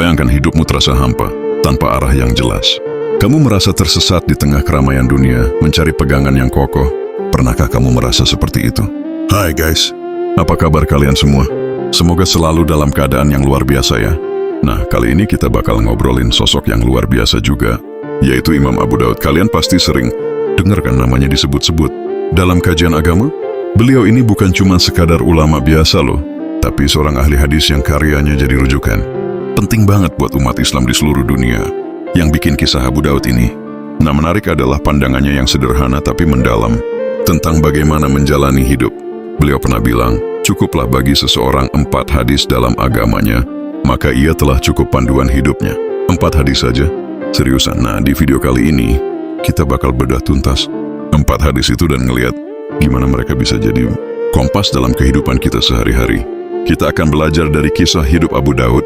Bayangkan hidupmu terasa hampa, tanpa arah yang jelas. Kamu merasa tersesat di tengah keramaian dunia, mencari pegangan yang kokoh. Pernahkah kamu merasa seperti itu? Hai guys, apa kabar kalian semua? Semoga selalu dalam keadaan yang luar biasa ya. Nah, kali ini kita bakal ngobrolin sosok yang luar biasa juga, yaitu Imam Abu Daud. Kalian pasti sering dengarkan namanya disebut-sebut. Dalam kajian agama, beliau ini bukan cuma sekadar ulama biasa loh, tapi seorang ahli hadis yang karyanya jadi rujukan. Penting banget buat umat Islam di seluruh dunia. Yang bikin kisah Abu Daud ini, nah menarik adalah pandangannya yang sederhana tapi mendalam tentang bagaimana menjalani hidup. Beliau pernah bilang, cukuplah bagi seseorang 4 hadis dalam agamanya, maka ia telah cukup panduan hidupnya. 4 hadis saja? Seriusan? Nah, di video kali ini, kita bakal bedah tuntas 4 hadis itu dan ngeliat gimana mereka bisa jadi kompas dalam kehidupan kita sehari-hari. Kita akan belajar dari kisah hidup Abu Daud,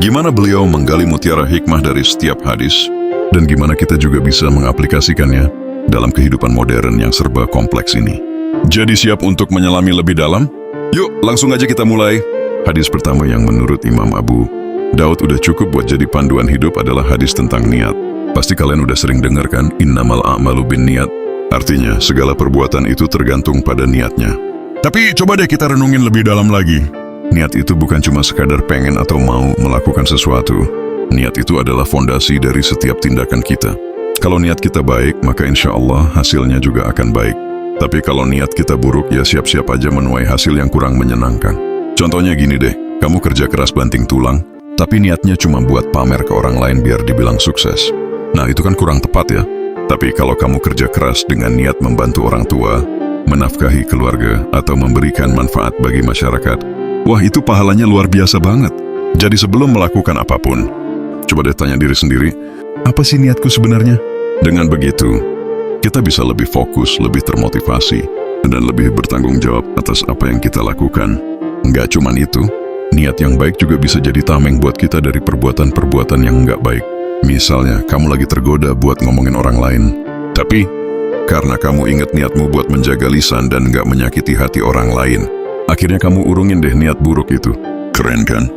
gimana beliau menggali mutiara hikmah dari setiap hadis, dan gimana kita juga bisa mengaplikasikannya dalam kehidupan modern yang serba kompleks ini. Jadi siap untuk menyelami lebih dalam? Yuk, langsung aja kita mulai. Hadis pertama yang menurut Imam Abu Daud udah cukup buat jadi panduan hidup adalah hadis tentang niat. Pasti kalian udah sering dengar kan, innamal a'malu binniyat. Artinya, segala perbuatan itu tergantung pada niatnya. Tapi coba deh kita renungin lebih dalam lagi. Niat itu bukan cuma sekadar pengen atau mau melakukan sesuatu. Niat itu adalah fondasi dari setiap tindakan kita. Kalau niat kita baik, maka insya Allah hasilnya juga akan baik. Tapi kalau niat kita buruk, ya siap-siap aja menuai hasil yang kurang menyenangkan. Contohnya gini deh, kamu kerja keras banting tulang, tapi niatnya cuma buat pamer ke orang lain biar dibilang sukses. Nah, itu kan kurang tepat ya. Tapi kalau kamu kerja keras dengan niat membantu orang tua, menafkahi keluarga, atau memberikan manfaat bagi masyarakat, wah, itu pahalanya luar biasa banget. Jadi sebelum melakukan apapun, coba deh tanya diri sendiri, apa sih niatku sebenarnya? Dengan begitu, kita bisa lebih fokus, lebih termotivasi, dan lebih bertanggung jawab atas apa yang kita lakukan. Nggak cuman itu, niat yang baik juga bisa jadi tameng buat kita dari perbuatan-perbuatan yang nggak baik. Misalnya, kamu lagi tergoda buat ngomongin orang lain, tapi karena kamu ingat niatmu buat menjaga lisan dan nggak menyakiti hati orang lain, akhirnya kamu urungin deh niat buruk itu. Keren kan?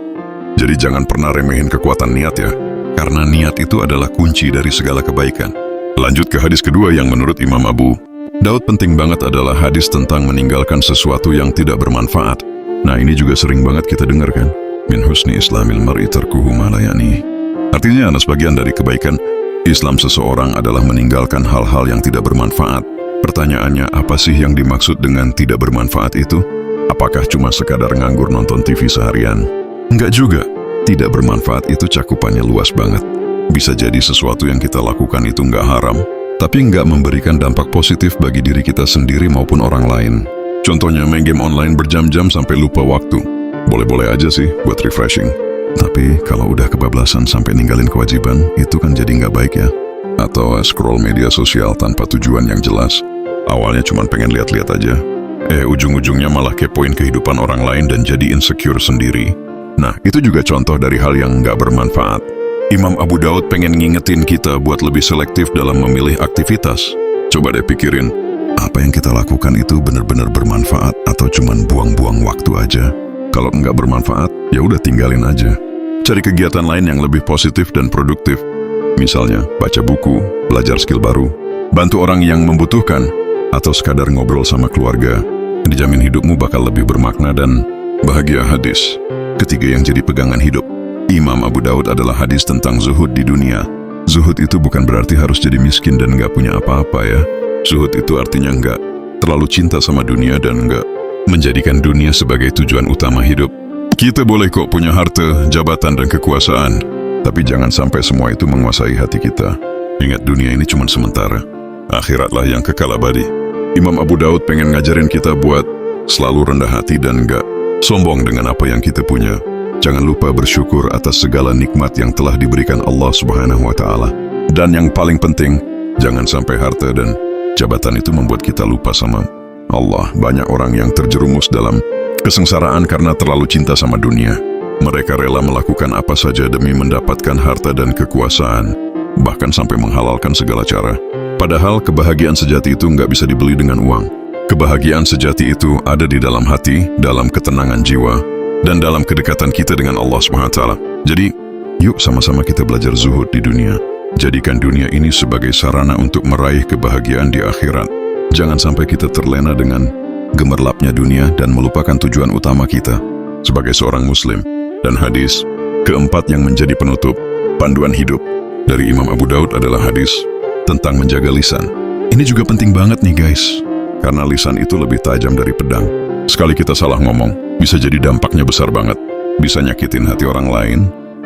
Jadi jangan pernah remehin kekuatan niat ya, karena niat itu adalah kunci dari segala kebaikan. Lanjut ke hadis kedua yang menurut Imam Abu Daud penting banget adalah hadis tentang meninggalkan sesuatu yang tidak bermanfaat. Nah, ini juga sering banget kita dengar kan? Min husni islamil mar'i tarkuhu ma la ya'ni. Artinya, sebagian dari kebaikan Islam seseorang adalah meninggalkan hal-hal yang tidak bermanfaat. Pertanyaannya, apa sih yang dimaksud dengan tidak bermanfaat itu? Apakah cuma sekadar nganggur nonton TV seharian? Enggak juga. Tidak bermanfaat itu cakupannya luas banget. Bisa jadi sesuatu yang kita lakukan itu enggak haram, tapi enggak memberikan dampak positif bagi diri kita sendiri maupun orang lain. Contohnya main game online berjam-jam sampai lupa waktu. Boleh-boleh aja sih buat refreshing. Tapi kalau udah kebablasan sampai ninggalin kewajiban, itu kan jadi nggak baik ya. Atau scroll media sosial tanpa tujuan yang jelas. Awalnya cuma pengen lihat-lihat aja. Ujung-ujungnya malah kepoin kehidupan orang lain dan jadi insecure sendiri. Nah, itu juga contoh dari hal yang nggak bermanfaat. Imam Abu Daud pengen ngingetin kita buat lebih selektif dalam memilih aktivitas. Coba deh pikirin, apa yang kita lakukan itu benar-benar bermanfaat atau cuma buang-buang waktu aja? Kalau nggak bermanfaat, ya udah tinggalin aja. Cari kegiatan lain yang lebih positif dan produktif. Misalnya, baca buku, belajar skill baru, bantu orang yang membutuhkan, atau sekadar ngobrol sama keluarga. Dijamin hidupmu bakal lebih bermakna dan bahagia. Hadis ketiga yang jadi pegangan hidup Imam Abu Daud adalah hadis tentang zuhud di dunia. Zuhud itu bukan berarti harus jadi miskin dan nggak punya apa-apa ya. Zuhud itu artinya nggak terlalu cinta sama dunia dan nggak menjadikan dunia sebagai tujuan utama hidup. Kita boleh kok punya harta, jabatan, dan kekuasaan, tapi jangan sampai semua itu menguasai hati kita. Ingat, dunia ini cuma sementara. Akhiratlah yang kekal abadi. Imam Abu Daud pengen ngajarin kita buat selalu rendah hati dan gak sombong dengan apa yang kita punya. Jangan lupa bersyukur atas segala nikmat yang telah diberikan Allah Subhanahu wa Ta'ala. Dan yang paling penting, jangan sampai harta dan jabatan itu membuat kita lupa sama Allah. Banyak orang yang terjerumus dalam kesengsaraan karena terlalu cinta sama dunia. Mereka rela melakukan apa saja demi mendapatkan harta dan kekuasaan, bahkan sampai menghalalkan segala cara. Padahal kebahagiaan sejati itu nggak bisa dibeli dengan uang. Kebahagiaan sejati itu ada di dalam hati, dalam ketenangan jiwa, dan dalam kedekatan kita dengan Allah SWT. Jadi, Yuk sama-sama kita belajar zuhud di dunia. Jadikan dunia ini sebagai sarana untuk meraih kebahagiaan di akhirat. Jangan sampai kita terlena dengan gemerlapnya dunia dan melupakan tujuan utama kita sebagai seorang muslim. Dan hadis keempat yang menjadi penutup panduan hidup dari Imam Abu Daud adalah hadis tentang menjaga lisan. Ini juga penting banget nih guys, karena lisan itu lebih tajam dari pedang. Sekali kita salah ngomong, bisa jadi dampaknya besar banget. Bisa nyakitin hati orang lain,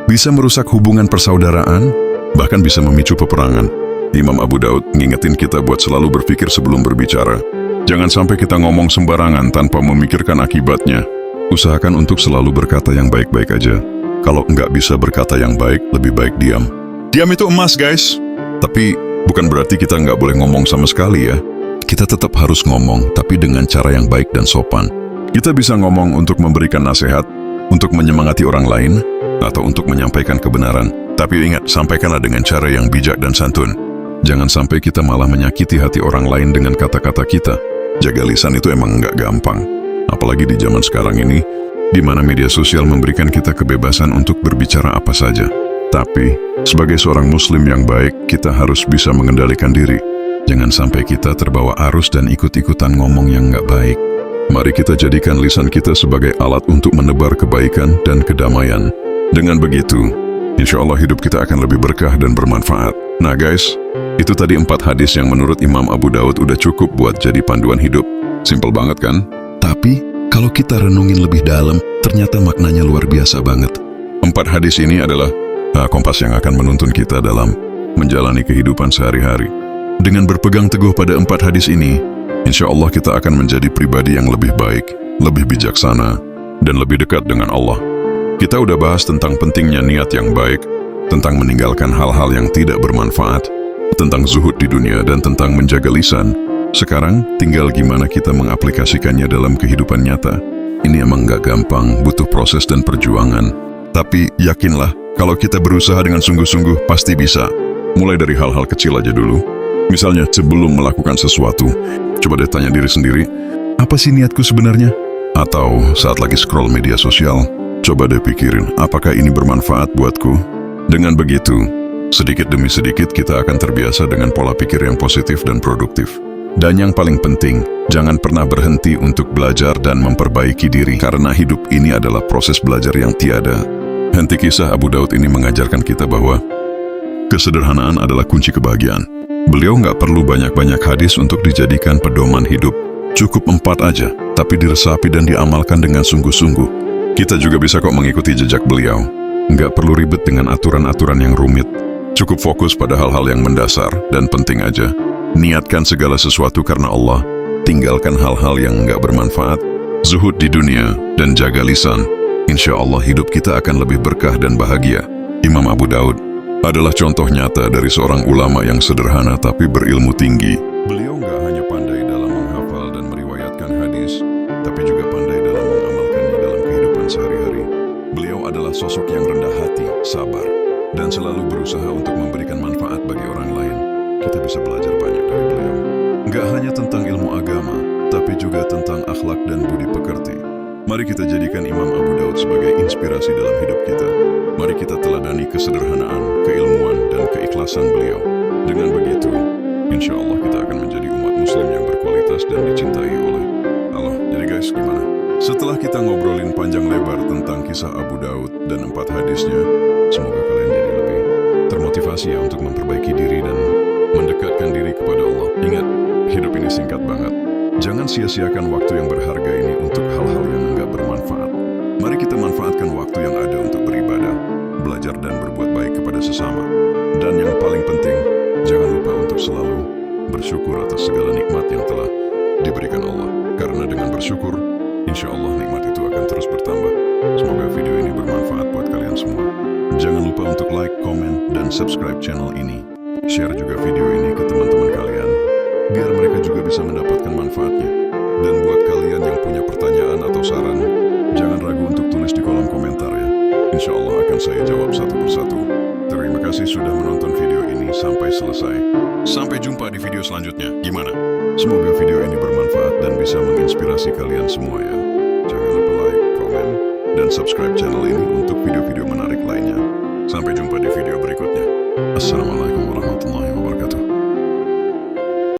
bisa merusak hubungan persaudaraan, bahkan bisa memicu peperangan. Imam Abu Daud ngingetin kita buat selalu berpikir sebelum berbicara. Jangan sampai kita ngomong sembarangan tanpa memikirkan akibatnya. Usahakan untuk selalu berkata yang baik-baik aja. Kalau nggak bisa berkata yang baik, lebih baik diam. Diam itu emas guys. Tapi bukan berarti kita nggak boleh ngomong sama sekali ya. Kita tetap harus ngomong, tapi dengan cara yang baik dan sopan. Kita bisa ngomong untuk memberikan nasihat, untuk menyemangati orang lain, atau untuk menyampaikan kebenaran. Tapi ingat, sampaikanlah dengan cara yang bijak dan santun. Jangan sampai kita malah menyakiti hati orang lain dengan kata-kata kita. Jaga lisan itu emang nggak gampang. Apalagi di zaman sekarang ini, di mana media sosial memberikan kita kebebasan untuk berbicara apa saja. Tapi, sebagai seorang muslim yang baik, kita harus bisa mengendalikan diri. Jangan sampai kita terbawa arus dan ikut-ikutan ngomong yang nggak baik. Mari kita jadikan lisan kita sebagai alat untuk menebar kebaikan dan kedamaian. Dengan begitu, insya Allah hidup kita akan lebih berkah dan bermanfaat. Nah guys, itu tadi 4 hadis yang menurut Imam Abu Daud udah cukup buat jadi panduan hidup. Simpel banget kan? Tapi, kalau kita renungin lebih dalam, ternyata maknanya luar biasa banget. 4 hadis ini adalah kompas yang akan menuntun kita dalam menjalani kehidupan sehari-hari. Dengan berpegang teguh pada 4 hadis ini, insya Allah kita akan menjadi pribadi yang lebih baik, lebih bijaksana, dan lebih dekat dengan Allah. Kita udah bahas tentang pentingnya niat yang baik, tentang meninggalkan hal-hal yang tidak bermanfaat, tentang zuhud di dunia, dan tentang menjaga lisan. Sekarang, tinggal gimana kita mengaplikasikannya dalam kehidupan nyata. Ini emang gak gampang, butuh proses dan perjuangan. Tapi yakinlah, kalau kita berusaha dengan sungguh-sungguh, pasti bisa. Mulai dari hal-hal kecil aja dulu. Misalnya, sebelum melakukan sesuatu, coba deh tanya diri sendiri, apa sih niatku sebenarnya? Atau saat lagi scroll media sosial, coba deh pikirin, apakah ini bermanfaat buatku? Dengan begitu, sedikit demi sedikit kita akan terbiasa dengan pola pikir yang positif dan produktif. Dan yang paling penting, jangan pernah berhenti untuk belajar dan memperbaiki diri, karena hidup ini adalah proses belajar yang tiada. Henti kisah Abu Daud ini mengajarkan kita bahwa kesederhanaan adalah kunci kebahagiaan. Beliau nggak perlu banyak-banyak hadis untuk dijadikan pedoman hidup. Cukup 4 aja, tapi diresapi dan diamalkan dengan sungguh-sungguh. Kita juga bisa kok mengikuti jejak beliau. Nggak perlu ribet dengan aturan-aturan yang rumit. Cukup fokus pada hal-hal yang mendasar dan penting aja. Niatkan segala sesuatu karena Allah. Tinggalkan hal-hal yang nggak bermanfaat. Zuhud di dunia dan jaga lisan. Insya Allah hidup kita akan lebih berkah dan bahagia. Imam Abu Daud adalah contoh nyata dari seorang ulama yang sederhana tapi berilmu tinggi. Beliau nggak hanya pandai dalam menghafal dan meriwayatkan hadis, tapi juga pandai dalam mengamalkannya dalam kehidupan sehari-hari. Beliau adalah sosok yang rendah hati, sabar, dan selalu berusaha untuk memberikan manfaat bagi orang lain. Kita bisa belajar banyak dari beliau. Nggak hanya tentang ilmu agama, tapi juga tentang akhlak dan budi pekerti. Mari kita jadikan Imam Abu Daud sebagai inspirasi dalam hidup kita. Mari kita teladani kesederhanaan, keilmuan, dan keikhlasan beliau. Dengan begitu, insya Allah kita akan menjadi umat muslim yang berkualitas dan dicintai oleh Allah. Jadi guys, gimana? Setelah kita ngobrolin panjang lebar tentang kisah Abu Daud dan 4 hadisnya, semoga kalian jadi lebih termotivasi ya untuk memperbaiki diri dan mendekatkan diri kepada Allah. Ingat, hidup ini singkat banget. Jangan sia-siakan waktu yang berharga ini untuk hal-hal yang enggak bermanfaat. Mari kita manfaatkan waktu yang ada untuk beribadah, belajar dan berbuat baik kepada sesama. Dan yang paling penting, jangan lupa untuk selalu bersyukur atas segala nikmat yang telah diberikan Allah. Karena dengan bersyukur, insya Allah nikmat itu akan terus bertambah. Semoga video ini bermanfaat buat kalian semua. Jangan lupa untuk like, komen, dan subscribe channel ini. Share juga video ini ke teman-teman kalian, biar mereka juga bisa mendapatkan manfaatnya. Dan buat kalian yang punya pertanyaan atau saran, jangan ragu untuk tulis di kolom komentar ya. Insya Allah akan saya jawab satu persatu. Terima kasih sudah menonton video ini sampai selesai. Sampai jumpa di video selanjutnya. Gimana? Semoga video ini bermanfaat dan bisa menginspirasi kalian semua ya. Jangan lupa like, komen, dan subscribe channel ini untuk video-video menarik lainnya. Sampai jumpa di video berikutnya. Assalamualaikum warahmatullahi wabarakatuh.